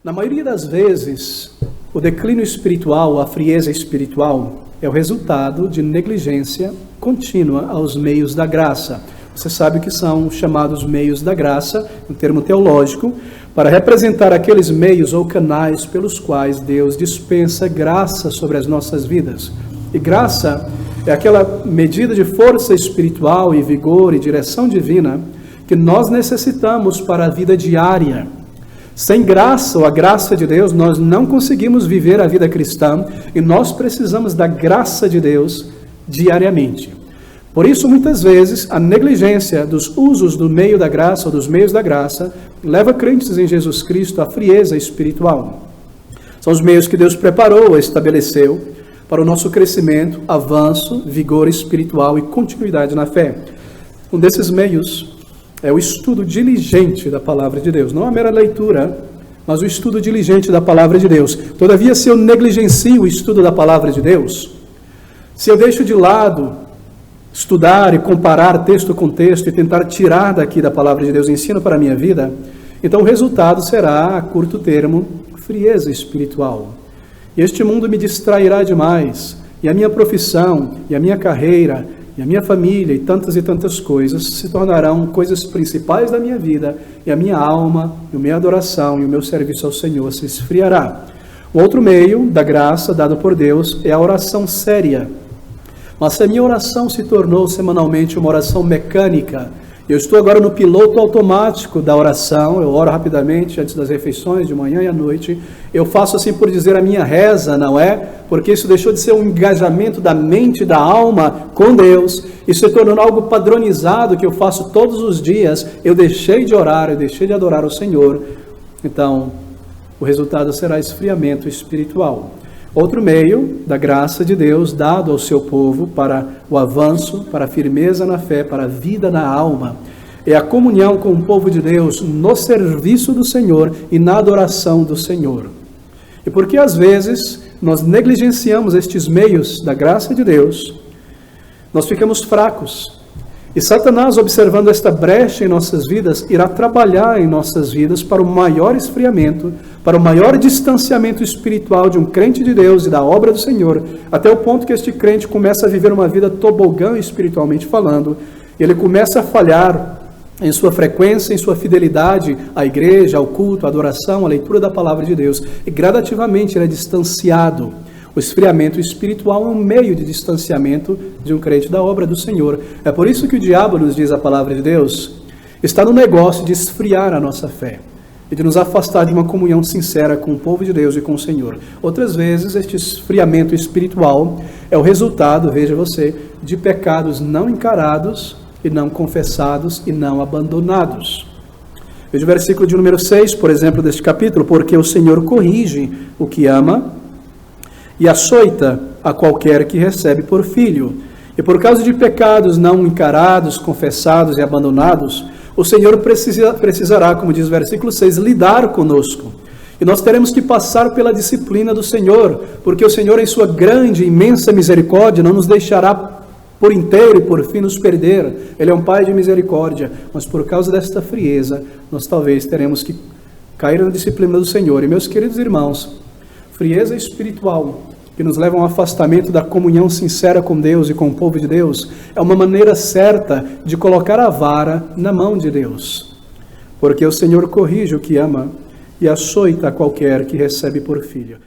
Na maioria das vezes, o declínio espiritual, a frieza espiritual, é o resultado de negligência contínua aos meios da graça. Você sabe o que são chamados meios da graça, um termo teológico, para representar aqueles meios ou canais pelos quais Deus dispensa graça sobre as nossas vidas. E graça é aquela medida de força espiritual e vigor e direção divina que nós necessitamos para a vida diária. Sem graça ou a graça de Deus, nós não conseguimos viver a vida cristã e nós precisamos da graça de Deus diariamente. Por isso, muitas vezes, a negligência dos usos do meio da graça ou dos meios da graça leva crentes em Jesus Cristo à frieza espiritual. São os meios que Deus preparou, estabeleceu para o nosso crescimento, avanço, vigor espiritual e continuidade na fé. Um desses meios é o estudo diligente da palavra de Deus. Não a mera leitura, mas o estudo diligente da palavra de Deus. Todavia, se eu negligencio o estudo da palavra de Deus, se eu deixo de lado estudar e comparar texto com texto e tentar tirar daqui da palavra de Deus ensino para a minha vida, então o resultado será, a curto termo, frieza espiritual. E este mundo me distrairá demais, e a minha profissão, e a minha carreira, e a minha família, e tantas coisas se tornarão coisas principais da minha vida, e a minha alma, e a minha adoração, e o meu serviço ao Senhor se esfriará. O outro meio da graça dado por Deus é a oração séria. Mas se a minha oração se tornou semanalmente uma oração mecânica, eu estou agora no piloto automático da oração, eu oro rapidamente antes das refeições, de manhã e à noite, eu faço assim por dizer a minha reza, não é? Porque isso deixou de ser um engajamento da mente e da alma com Deus, isso se tornou algo padronizado que eu faço todos os dias, eu deixei de orar, eu deixei de adorar o Senhor, então o resultado será esfriamento espiritual. Outro meio da graça de Deus dado ao seu povo para o avanço, para a firmeza na fé, para a vida na alma, é a comunhão com o povo de Deus no serviço do Senhor e na adoração do Senhor. E porque às vezes nós negligenciamos estes meios da graça de Deus, nós ficamos fracos. E Satanás, observando esta brecha em nossas vidas, irá trabalhar em nossas vidas para o maior esfriamento, para o maior distanciamento espiritual de um crente de Deus e da obra do Senhor, até o ponto que este crente começa a viver uma vida tobogã espiritualmente falando, e ele começa a falhar em sua frequência, em sua fidelidade à igreja, ao culto, à adoração, à leitura da palavra de Deus, e gradativamente ele é distanciado. O esfriamento espiritual é um meio de distanciamento de um crente da obra do Senhor. É por isso que o diabo, nos diz a palavra de Deus, está no negócio de esfriar a nossa fé e de nos afastar de uma comunhão sincera com o povo de Deus e com o Senhor. Outras vezes, este esfriamento espiritual é o resultado, veja você, de pecados não encarados e não confessados e não abandonados. Veja o versículo de número 6, por exemplo, deste capítulo: porque o Senhor corrige o que ama e açoita a qualquer que recebe por filho. E por causa de pecados não encarados, confessados e abandonados, o Senhor precisará, como diz o versículo 6, lidar conosco. E nós teremos que passar pela disciplina do Senhor, porque o Senhor, em sua grande e imensa misericórdia, não nos deixará por inteiro e por fim nos perder. Ele é um Pai de misericórdia, mas por causa desta frieza, nós talvez teremos que cair na disciplina do Senhor. E meus queridos irmãos, frieza espiritual que nos leva a um afastamento da comunhão sincera com Deus e com o povo de Deus é uma maneira certa de colocar a vara na mão de Deus. Porque o Senhor corrige o que ama e açoita a qualquer que recebe por filho.